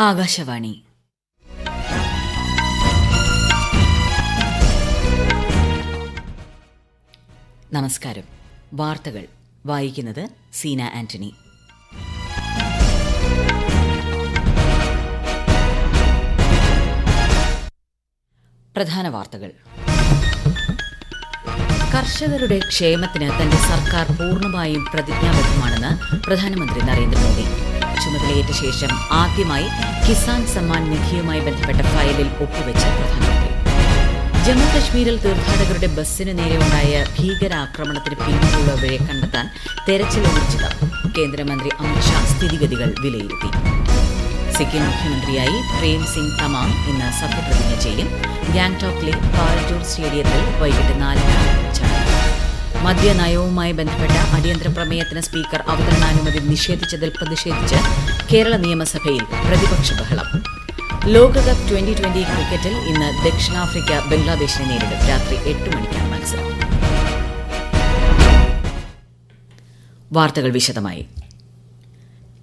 ആകാശവാണി. നമസ്കാരം. വാർത്തകൾ വായിക്കുന്നത് സീന ആന്റണി. പ്രധാന വാർത്തകൾ. കർഷകരുടെ ക്ഷേമത്തിന് തന്റെ സർക്കാർ പൂർണ്ണമായും പ്രതിജ്ഞാബദ്ധമാണെന്ന് പ്രധാനമന്ത്രി നരേന്ദ്രമോദി. ചുമതലയേറ്റ ശേഷം ആദ്യമായി കിസാൻ സമ്മാൻ നിധിയുമായി ബന്ധപ്പെട്ട ഫയലിൽ ഒപ്പുവെച്ച് പ്രധാനമന്ത്രി. ജമ്മുകശ്മീരിൽ തീർത്ഥാടകരുടെ ബസ്സിന് നേരെയുണ്ടായ ഭീകരാക്രമണത്തിന് പിന്നിലുള്ളവരെ കണ്ടെത്താൻ തെരച്ചിൽ ഊർജിതം. കേന്ദ്രമന്ത്രി അമിത്ഷാ സ്ഥിതിഗതികൾ വിലയിരുത്തി. സിക്കിം മുഖ്യമന്ത്രിയായി പ്രേം സിംഗ് തമാങ് ഇന്ന് സത്യപ്രതിജ്ഞ ചെയ്യും. ഗാംഗ്ടോക്കിലെ പാൽജോർ സ്റ്റേഡിയത്തിൽ വൈകിട്ട് 4-ന് ചടങ്ങ്. മദ്യനയവുമായി ബന്ധപ്പെട്ട അടിയന്തര പ്രമേയത്തിന് സ്പീക്കർ അവതരണാനുമതി നിഷേധിച്ചതിൽ പ്രതിഷേധിച്ച് കേരള നിയമസഭയിൽ പ്രതിപക്ഷ ബഹളം. ലോകകപ്പ് 2020 ക്രിക്കറ്റിൽ ഇന്ന് ദക്ഷിണാഫ്രിക്ക ബംഗ്ലാദേശിനെ നേരിടും. രാത്രി 8 മണിക്കാണ് മത്സരം. വാർത്തകൾ വിശദമായി.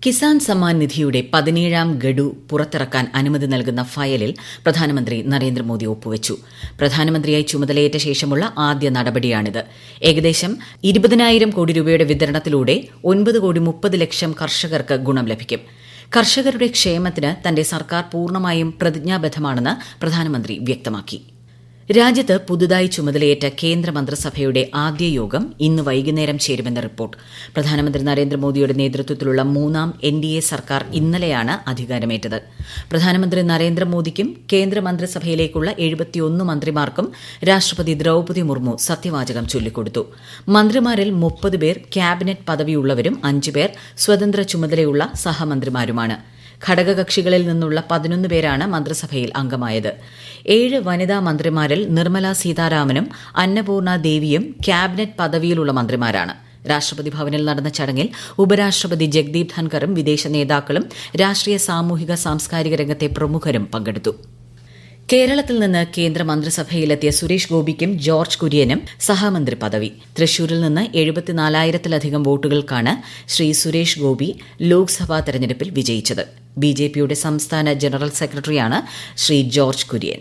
കിസാൻ സമ്മാൻ നിധിയുടെ 17ാം ഗഡു പുറത്തിറക്കാൻ അനുമതി നൽകുന്ന ഫയലിൽ പ്രധാനമന്ത്രി നരേന്ദ്രമോദി ഒപ്പുവച്ചു. പ്രധാനമന്ത്രിയായി ചുമതലയേറ്റ ശേഷമുള്ള ആദ്യ നടപടിയാണിത്. ഏകദേശം 20,000 കോടി രൂപയുടെ വിതരണത്തിലൂടെ 9,30,00,000 കർഷകർക്ക് ഗുണം ലഭിക്കും. കർഷകരുടെ ക്ഷേമത്തിന് തന്റെ സർക്കാർ പൂർണ്ണമായും പ്രതിജ്ഞാബദ്ധമാണെന്ന് പ്രധാനമന്ത്രി വ്യക്തമാക്കി. രാജ്യത്ത് പുതുതായി ചുമതലയേറ്റ കേന്ദ്രമന്ത്രിസഭയുടെ ആദ്യ യോഗം ഇന്ന് വൈകുന്നേരം ചേരുമെന്ന് റിപ്പോർട്ട്. പ്രധാനമന്ത്രി നരേന്ദ്രമോദിയുടെ നേതൃത്വത്തിലുള്ള 3ാം NDA സർക്കാർ ഇന്നലെയാണ് അധികാരമേറ്റത്. പ്രധാനമന്ത്രി നരേന്ദ്രമോദിക്കും കേന്ദ്രമന്ത്രിസഭയിലേക്കുള്ള 71 മന്ത്രിമാർക്കും രാഷ്ട്രപതി ദ്രൌപദി മുർമു സത്യവാചകം ചൊല്ലിക്കൊടുത്തു. മന്ത്രിമാരിൽ 30 പേർ ക്യാബിനറ്റ് പദവിയുള്ളവരും 5 പേർ സ്വതന്ത്ര ചുമതലയുള്ള സഹമന്ത്രിമാരുമാണ്. ഘടകകക്ഷികളിൽ നിന്നുള്ള 11 പേരാണ് മന്ത്രിസഭയിൽ അംഗമായത്. 7 വനിതാ മന്ത്രിമാരിൽ നിർമ്മല സീതാരാമനും അന്നപൂർണ ദേവിയും ക്യാബിനറ്റ് പദവിയിലുള്ള മന്ത്രിമാരാണ്. രാഷ്ട്രപതി ഭവനിൽ നടന്ന ചടങ്ങിൽ ഉപരാഷ്ട്രപതി ജഗ്ദീപ് ധൻകറും വിദേശ നേതാക്കളും രാഷ്ട്രീയ സാമൂഹിക സാംസ്കാരിക രംഗത്തെ പ്രമുഖരും പങ്കെടുത്തു. കേരളത്തിൽ നിന്ന് കേന്ദ്രമന്ത്രിസഭയിലെത്തിയ സുരേഷ് ഗോപിക്കും ജോർജ് കുര്യനും സഹമന്ത്രി പദവി. തൃശൂരിൽ നിന്ന് 74,000-ലധികം വോട്ടുകൾക്കാണ് ശ്രീ സുരേഷ് ഗോപി ലോക്സഭാ തെരഞ്ഞെടുപ്പിൽ വിജയിച്ചത്. ബിജെപിയുടെ സംസ്ഥാന ജനറൽ സെക്രട്ടറിയാണ് ശ്രീ ജോർജ് കുര്യൻ.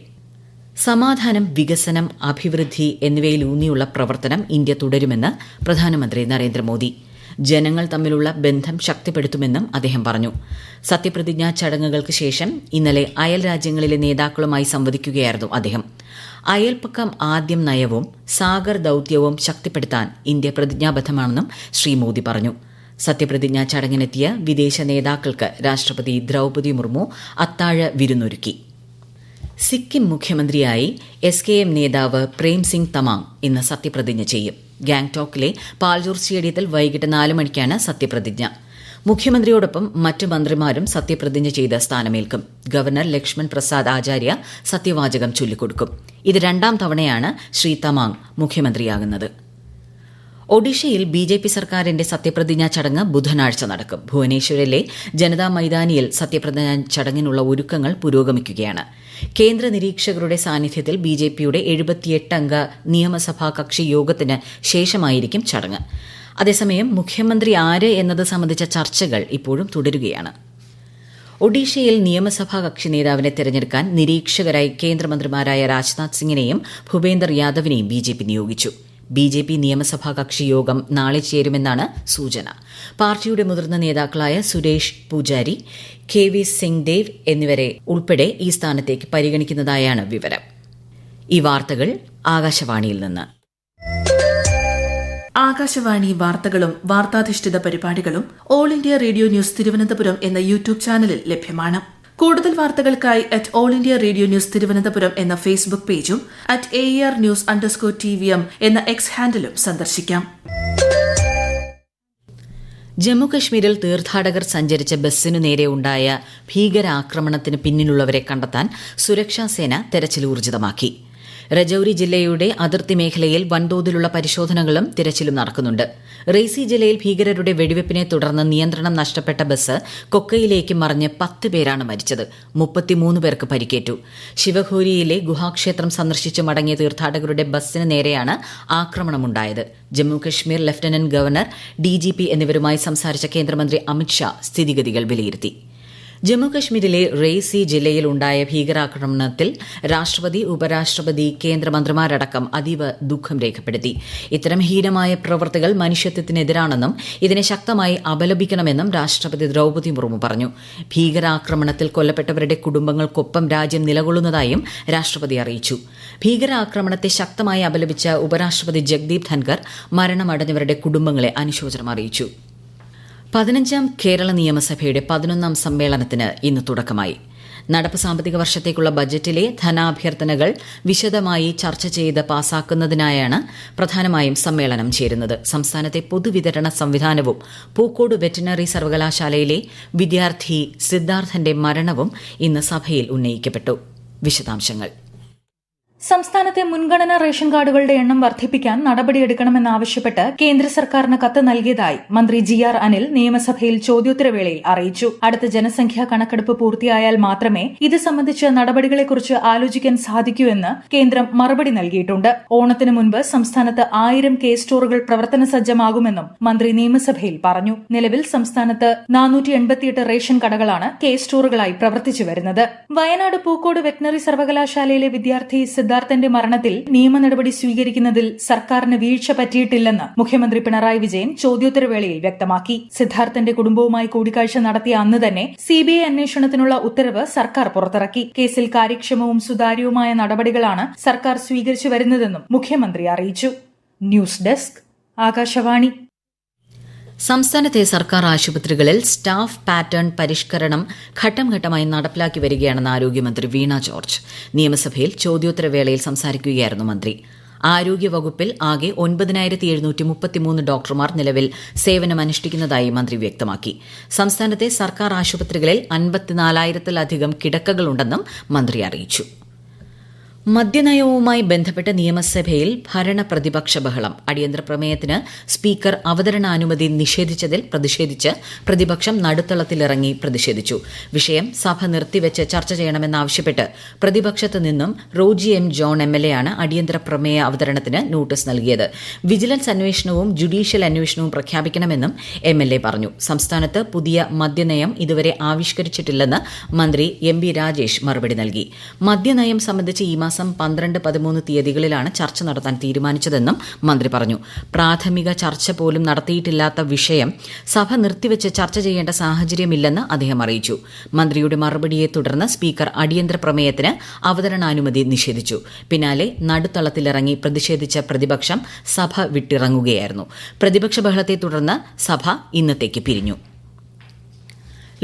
സമാധാനം, വികസനം, അഭിവൃദ്ധി എന്നിവയിലൂന്നിയുള്ള പ്രവർത്തനം ഇന്ത്യ തുടരുമെന്ന് പ്രധാനമന്ത്രി നരേന്ദ്രമോദി. ജനങ്ങൾ തമ്മിലുള്ള ബന്ധം ശക്തിപ്പെടുത്തുമെന്നും അദ്ദേഹം പറഞ്ഞു. സത്യപ്രതിജ്ഞാ ചടങ്ങുകൾക്ക് ശേഷം ഇന്നലെ അയൽ രാജ്യങ്ങളിലെ നേതാക്കളുമായി സംവദിക്കുകയായിരുന്നു അദ്ദേഹം. അയൽപക്കം ആദ്യം നയവും സാഗർ ദൌത്യവും ശക്തിപ്പെടുത്താൻ ഇന്ത്യ പ്രതിജ്ഞാബദ്ധമാണെന്നും ശ്രീ മോദി പറഞ്ഞു. സത്യപ്രതിജ്ഞാ ചടങ്ങിനെത്തിയ വിദേശ നേതാക്കൾക്ക് രാഷ്ട്രപതി ദ്രൌപദി മുർമു അത്താഴ വിരുന്നൊരുക്കി. സിക്കിം മുഖ്യമന്ത്രിയായി SKM നേതാവ് പ്രേം സിംഗ് തമാങ് ഇന്ന് സത്യപ്രതിജ്ഞ ചെയ്യും. ഗാംഗ്ടോക്കിലെ പാൽജോർ സ്റ്റേഡിയത്തിൽ വൈകിട്ട് 4 മണിക്കാണ് സത്യപ്രതിജ്ഞ. മുഖ്യമന്ത്രിയോടൊപ്പം മറ്റ് മന്ത്രിമാരും സത്യപ്രതിജ്ഞ ചെയ്ത് സ്ഥാനമേൽക്കും. ഗവർണർ ലക്ഷ്മൺ പ്രസാദ് ആചാര്യ സത്യവാചകം ചൊല്ലിക്കൊടുക്കും. ഇത് 2ാം തവണയാണ് ശ്രീ തമാങ് മുഖ്യമന്ത്രിയാകുന്നത്. ഒഡീഷയിൽ BJP സർക്കാരിന്റെ സത്യപ്രതിജ്ഞാ ചടങ്ങ് ബുധനാഴ്ച നടക്കും. ഭുവനേശ്വരിലെ ജനതാ മൈതാനിയിൽ സത്യപ്രതിജ്ഞാ ചടങ്ങിനുള്ള ഒരുക്കങ്ങൾ പുരോഗമിക്കുകയാണ്. കേന്ദ്ര നിരീക്ഷകരുടെ സാന്നിധ്യത്തിൽ BJPയുടെ 78 അംഗ നിയമസഭാ കക്ഷി യോഗത്തിന് ശേഷമായിരിക്കും ചടങ്ങ്. അതേസമയം മുഖ്യമന്ത്രി ആര് എന്നത് സംബന്ധിച്ച ചർച്ചകൾ ഇപ്പോഴും തുടരുകയാണ്. ഒഡീഷയിൽ നിയമസഭാ കക്ഷി നേതാവിനെ തെരഞ്ഞെടുക്കാൻ നിരീക്ഷകരായി കേന്ദ്രമന്ത്രിമാരായ രാജ്നാഥ് സിംഗിനെയും ഭൂപേന്ദർ യാദവിനെയും BJP നിയോഗിച്ചു. BJP നിയമസഭാ കക്ഷി യോഗം നാളെ ചേരുമെന്നാണ് സൂചന. പാർട്ടിയുടെ മുതിർന്ന നേതാക്കളായ സുരേഷ് പൂജാരി, KV സിംഗ് ദേവ് എന്നിവരെ ഉൾപ്പെടെ ഈ സ്ഥാനത്തേക്ക് പരിഗണിക്കുന്നതായാണ് വിവരം. ഈ വാർത്തകൾ ആകാശവാണിയിൽ നിന്ന്. ആകാശവാണി വാർത്തകളും വാർത്താധിഷ്ഠിത പരിപാടികളും all India radio news Thiruvananthapuram എന്ന യൂട്യൂബ് ചാനലിൽ ലഭ്യമാണ്. കൂടുതൽ വാർത്തകൾക്കായി @All India Radio News Thiruvananthapuram എന്ന ഫേസ്ബുക്ക് പേജും @ARNews_TVM എന്ന X ഹാൻഡിലും സന്ദർശിക്കാം. ജമ്മുകശ്മീരിൽ തീർത്ഥാടകർ സഞ്ചരിച്ച ബസ്സിനു നേരെയുണ്ടായ ഭീകരാക്രമണത്തിന് പിന്നിലുള്ളവരെ കണ്ടെത്താൻ സുരക്ഷാസേന തെരച്ചിൽ ഊർജിതമാക്കി. രജൌരി ജില്ലയുടെ അതിർത്തി മേഖലയിൽ വൻതോതിലുള്ള പരിശോധനകളും തിരച്ചിലും നടക്കുന്നുണ്ട്. റെയ്സി ജില്ലയിൽ ഭീകരരുടെ വെടിവെപ്പിനെ തുടർന്ന് നിയന്ത്രണം നഷ്ടപ്പെട്ട ബസ് കൊക്കയിലേക്ക് മറിഞ്ഞ് 10 പേരാണ് മരിച്ചത്. 33 പേർക്ക് പരിക്കേറ്റു. ശിവഖോരിയിലെ ഗുഹാക്ഷേത്രം സന്ദർശിച്ച് മടങ്ങിയ തീർത്ഥാടകരുടെ ബസ്സിന് നേരെയാണ് ആക്രമണമുണ്ടായത്. ജമ്മുകശ്മീർ ലഫ്റ്റനന്റ് ഗവർണർ, DGP എന്നിവരുമായി സംസാരിച്ച കേന്ദ്രമന്ത്രി അമിത്ഷാ സ്ഥിതിഗതികൾ വിലയിരുത്തി. ജമ്മുകശ്മീരിലെ റെയ്സി ജില്ലയിൽ ഉണ്ടായ ഭീകരാക്രമണത്തിൽ രാഷ്ട്രപതി, ഉപരാഷ്ട്രപതി, കേന്ദ്രമന്ത്രിമാരടക്കം അതീവ ദുഃഖം രേഖപ്പെടുത്തി. ഇത്തരം ഹീനമായ പ്രവൃത്തികൾ മനുഷ്യത്വത്തിനെതിരാണെന്നും ഇതിനെ ശക്തമായി അപലപിക്കണമെന്നും രാഷ്ട്രപതി ദ്രൌപദി മുർമു പറഞ്ഞു. ഭീകരാക്രമണത്തിൽ കൊല്ലപ്പെട്ടവരുടെ കുടുംബങ്ങൾക്കൊപ്പം രാജ്യം നിലകൊള്ളുന്നതായും രാഷ്ട്രപതി അറിയിച്ചു. ഭീകരാക്രമണത്തെ ശക്തമായി അപലപിച്ച ഉപരാഷ്ട്രപതി ജഗ്ദീപ് ധൻകർ മരണമടഞ്ഞവരുടെ കുടുംബങ്ങളെ അനുശോചനം അറിയിച്ചു. 15ാം കേരള നിയമസഭയുടെ 11ാം സമ്മേളനത്തിന് ഇന്ന് തുടക്കമായി. നടപ്പ് സാമ്പത്തിക വർഷത്തേക്കുള്ള ബജറ്റിലെ ധനാഭ്യർത്ഥനകൾ വിശദമായി ചർച്ച ചെയ്ത് പാസാക്കുന്നതിനായാണ് പ്രധാനമായും സമ്മേളനം ചേരുന്നത്. സംസ്ഥാനത്തെ പൊതുവിതരണ സംവിധാനവും പൂക്കോട് വെറ്റിനറി സർവകലാശാലയിലെ വിദ്യാർത്ഥി സിദ്ധാർത്ഥന്റെ മരണവും ഇന്ന് സഭയിൽ ഉന്നയിക്കപ്പെട്ടു. വിശദാംശങ്ങൾ. സംസ്ഥാനത്തെ മുൻഗണനാ റേഷൻ കാർഡുകളുടെ എണ്ണം വർദ്ധിപ്പിക്കാൻ നടപടിയെടുക്കണമെന്നാവശ്യപ്പെട്ട് കേന്ദ്ര സർക്കാരിന് കത്ത് നൽകിയതായി മന്ത്രി GR അനിൽ നിയമസഭയിൽ ചോദ്യോത്തരവേളയിൽ അറിയിച്ചു. അടുത്ത ജനസംഖ്യാ കണക്കെടുപ്പ് പൂർത്തിയായാൽ മാത്രമേ ഇത് സംബന്ധിച്ച നടപടികളെക്കുറിച്ച് ആലോചിക്കാൻ സാധിക്കൂ എന്ന് കേന്ദ്രം മറുപടി നൽകിയിട്ടുണ്ട്. ഓണത്തിന് മുൻപ് സംസ്ഥാനത്ത് 1000 കെ സ്റ്റോറുകൾ പ്രവർത്തന സജ്ജമാകുമെന്നും മന്ത്രി നിയമസഭയിൽ പറഞ്ഞു. നിലവിൽ സംസ്ഥാനത്ത് 488 റേഷൻ കടകളാണ് കെ സ്റ്റോറുകളായി പ്രവർത്തിച്ചു വരുന്നത്. വയനാട് പൂക്കോട് വെറ്റിനറി സർവകലാശാലയിലെ വിദ്യാർത്ഥി സിദ്ധാർത്ഥന്റെ മരണത്തിൽ നിയമ നടപടി സ്വീകരിക്കുന്നതിൽ സർക്കാരിന് വീഴ്ച പറ്റിയിട്ടില്ലെന്ന് മുഖ്യമന്ത്രി പിണറായി വിജയൻ ചോദ്യോത്തരവേളയിൽ വ്യക്തമാക്കി. സിദ്ധാർത്ഥന്റെ കുടുംബവുമായി കൂടിക്കാഴ്ച നടത്തിയ അന്ന് തന്നെ CBI അന്വേഷണത്തിനുള്ള ഉത്തരവ് സർക്കാർ പുറത്തിറക്കി. കേസിൽ കാര്യക്ഷമവും സുതാര്യവുമായ നടപടികളാണ് സർക്കാർ സ്വീകരിച്ചു വരുന്നതെന്നും മുഖ്യമന്ത്രി അറിയിച്ചു. News desk, Akashvani. സംസ്ഥാനത്തെ സർക്കാർ ആശുപത്രികളിൽ സ്റ്റാഫ് പാറ്റേൺ പരിഷ്കരണം ഘട്ടം ഘട്ടമായി നടപ്പിലാക്കി വരികയാണെന്ന് ആരോഗ്യമന്ത്രി വീണ ജോർജ്. നിയമസഭയിൽ ചോദ്യോത്തരവേളയിൽ സംസാരിക്കുകയായിരുന്നു മന്ത്രി. ആരോഗ്യവകുപ്പിൽ ആകെ 9733 ഡോക്ടർമാർ നിലവിൽ സേവനമനുഷ്ഠിക്കുന്നതായി മന്ത്രി വ്യക്തമാക്കി. സംസ്ഥാനത്തെ സർക്കാർ ആശുപത്രികളിൽ 54,000-ലധികം കിടക്കകളുണ്ടെന്നും മന്ത്രി അറിയിച്ചു. മദ്യനയവുമായി ബന്ധപ്പെട്ട് നിയമസഭയിൽ ഭരണപ്രതിപക്ഷ ബഹളം. അടിയന്തര പ്രമേയത്തിന് സ്പീക്കർ അവതരണാനുമതി നിഷേധിച്ചതിൽ പ്രതിഷേധിച്ച് പ്രതിപക്ഷം നടുത്തളത്തിലിറങ്ങി പ്രതിഷേധിച്ചു. വിഷയം സഭ നിർത്തിവെച്ച് ചർച്ച ചെയ്യണമെന്നാവശ്യപ്പെട്ട് പ്രതിപക്ഷത്തു നിന്നും റോജി M. ജോൺ MLA ആണ് അടിയന്തര പ്രമേയ അവതരണത്തിന് നോട്ടീസ് നൽകിയത്. വിജിലൻസ് അന്വേഷണവും ജുഡീഷ്യൽ അന്വേഷണവും പ്രഖ്യാപിക്കണമെന്നും MLA പറഞ്ഞു. സംസ്ഥാനത്ത് പുതിയ മദ്യനയം ഇതുവരെ ആവിഷ്കരിച്ചിട്ടില്ലെന്ന് മന്ത്രി MB രാജേഷ് മറുപടി നൽകി. മദ്യനയം സംബന്ധിച്ച് ഈ മാസം 12, 13 തീയതികളിലാണ് ചർച്ച നടത്താൻ തീരുമാനിച്ചതെന്നും മന്ത്രി പറഞ്ഞു. പ്രാഥമിക ചർച്ച പോലും നടത്തിയിട്ടില്ലാത്ത വിഷയം സഭ നിർത്തിവെച്ച് ചർച്ച ചെയ്യേണ്ട സാഹചര്യമില്ലെന്ന് അദ്ദേഹം അറിയിച്ചു. മന്ത്രിയുടെ മറുപടിയെ തുടർന്ന് സ്പീക്കർ അടിയന്തര പ്രമേയത്തിന് അവതരണാനുമതി നിഷേധിച്ചു. പിന്നാലെ നടുത്തളത്തിലിറങ്ങി പ്രതിഷേധിച്ച പ്രതിപക്ഷം സഭ വിട്ടിറങ്ങുകയായിരുന്നു. പ്രതിപക്ഷ ബഹളത്തെ തുടർന്ന് സഭ ഇന്നത്തേക്ക് പിരിഞ്ഞു.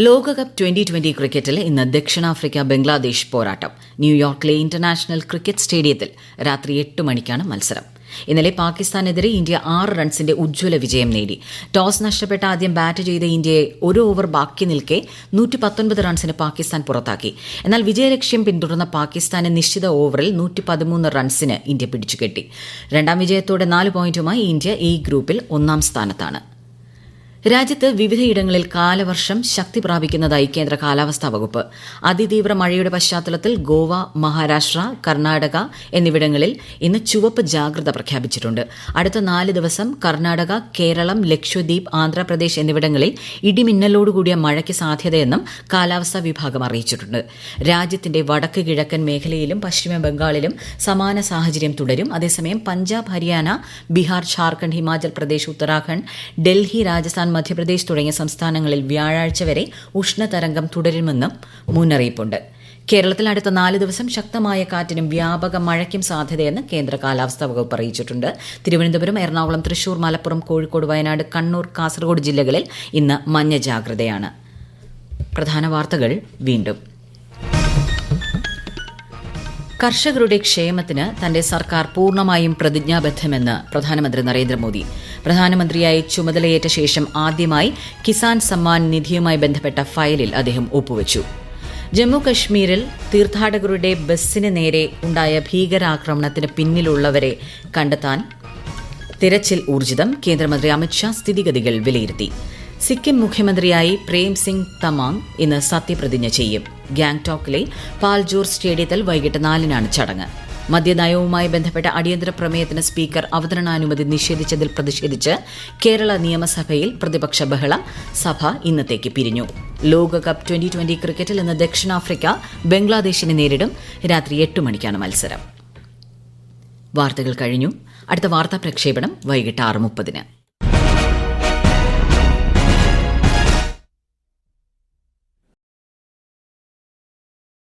ലോകകപ്പ് 2020 ക്രിക്കറ്റിൽ ഇന്ന് ദക്ഷിണാഫ്രിക്ക ബംഗ്ലാദേശ് പോരാട്ടം. ന്യൂയോർക്കിലെ ഇന്റർനാഷണൽ ക്രിക്കറ്റ് സ്റ്റേഡിയത്തിൽ രാത്രി 8 മണിക്കാണ് മത്സരം. ഇന്നലെ പാകിസ്ഥാനെതിരെ ഇന്ത്യ 6 റൺസിന്റെ ഉജ്ജ്വല വിജയം നേടി. ടോസ് നഷ്ടപ്പെട്ട് ആദ്യം ബാറ്റ് ചെയ്ത ഇന്ത്യയെ 1 ഓവർ ബാക്കി നിൽക്കെ 119 റൺസിന് പാകിസ്ഥാൻ പുറത്താക്കി. എന്നാൽ വിജയലക്ഷ്യം പിന്തുടർന്ന പാകിസ്ഥാനെ നിശ്ചിത ഓവറിൽ 113 റൺസിന് ഇന്ത്യ പിടിച്ചുകെട്ടി. രണ്ടാം വിജയത്തോടെ 4 പോയിന്റുമായി ഇന്ത്യ ഈ ഗ്രൂപ്പിൽ 1ാം സ്ഥാനത്താണ്. രാജ്യത്ത് വിവിധയിടങ്ങളിൽ കാലവർഷം ശക്തി പ്രാപിക്കുന്നതായി കേന്ദ്ര കാലാവസ്ഥാ വകുപ്പ്. അതിതീവ്ര മഴയുടെ പശ്ചാത്തലത്തിൽ ഗോവ, മഹാരാഷ്ട്ര, കർണാടക എന്നിവിടങ്ങളിൽ ഇന്ന് ചുവപ്പ് ജാഗ്രത പ്രഖ്യാപിച്ചിട്ടുണ്ട്. അടുത്ത 4 ദിവസം കർണാടക, കേരളം, ലക്ഷദ്വീപ്, ആന്ധ്രാപ്രദേശ് എന്നിവിടങ്ങളിൽ ഇടിമിന്നലോടുകൂടിയ മഴയ്ക്ക് സാധ്യതയെന്നും കാലാവസ്ഥാ വിഭാഗം അറിയിച്ചിട്ടുണ്ട്. രാജ്യത്തിന്റെ വടക്ക് കിഴക്കൻ മേഖലയിലും പശ്ചിമ ബംഗാളിലും സമാന സാഹചര്യം തുടരും. അതേസമയം പഞ്ചാബ്, ഹരിയാന, ബീഹാർ, ഝാർഖണ്ഡ്, ഹിമാചൽ പ്രദേശ്, ഉത്തരാഖണ്ഡ്, ഡൽഹി, രാജസ്ഥാൻ, മധ്യപ്രദേശ് തുടങ്ങിയ സംസ്ഥാനങ്ങളിൽ വ്യാഴാഴ്ച വരെ ഉഷ്ണതരംഗം തുടരുമെന്നും മുന്നറിയിപ്പുണ്ട്. കേരളത്തിൽ അടുത്ത 4 ദിവസം ശക്തമായ കാറ്റിനും വ്യാപക മഴയ്ക്കും സാധ്യതയെന്ന് കേന്ദ്ര കാലാവസ്ഥാ വകുപ്പ് അറിയിച്ചിട്ടുണ്ട്. തിരുവനന്തപുരം, എറണാകുളം, തൃശൂർ, മലപ്പുറം, കോഴിക്കോട്, വയനാട്, കണ്ണൂർ, കാസർഗോഡ് ജില്ലകളിൽ ഇന്ന് മഞ്ഞ ജാഗ്രതയാണ്. പ്രധാന വാർത്തകൾ വീണ്ടും. കർഷകരുടെ ക്ഷേമത്തിന് തന്റെ സർക്കാർ പൂർണ്ണമായും പ്രതിജ്ഞാബദ്ധമെന്ന് പ്രധാനമന്ത്രി നരേന്ദ്രമോദി. പ്രധാനമന്ത്രിയായി ചുമതലയേറ്റ ശേഷം ആദ്യമായി കിസാൻ സമ്മാൻ നിധിയുമായി ബന്ധപ്പെട്ട ഫയലിൽ അദ്ദേഹം ഒപ്പുവച്ചു. ജമ്മു കശ്മീരിൽ തീർത്ഥാടകരുടെ ബസ്സിന് നേരെ ഉണ്ടായ ഭീകരാക്രമണത്തിന് പിന്നിലുള്ളവരെ കണ്ടെത്താൻ തിരച്ചിൽ ഊർജിതം. കേന്ദ്രമന്ത്രി അമിത്ഷാ സ്ഥിതിഗതികൾ വിലയിരുത്തി. സിക്കിം മുഖ്യമന്ത്രിയായി പ്രേം സിംഗ് തമാങ് ഇന്ന് സത്യപ്രതിജ്ഞ ചെയ്യും. ഗാംഗ്ടോക്കിലെ പാൽജോർ സ്റ്റേഡിയത്തിൽ വൈകിട്ട് 4-നാണ് ചടങ്ങ്. മദ്യനയവുമായി ബന്ധപ്പെട്ട അടിയന്തര പ്രമേയത്തിന് സ്പീക്കർ അവതരണാനുമതി നിഷേധിച്ചതിൽ പ്രതിഷേധിച്ച് കേരള നിയമസഭയിൽ പ്രതിപക്ഷ ബഹളം. സഭ ഇന്നത്തേക്ക് പിരിഞ്ഞു. ലോകകപ്പ് 2020 ക്രിക്കറ്റിൽ ഇന്ന് ദക്ഷിണാഫ്രിക്ക ബംഗ്ലാദേശിനെ നേരിടും. രാത്രി 8 മണിക്കാണ് മത്സരം. വാർത്തകൾ കഴിഞ്ഞു. അടുത്ത വാർത്താ പ്രക്ഷേപണം വൈകിട്ട് 6:30.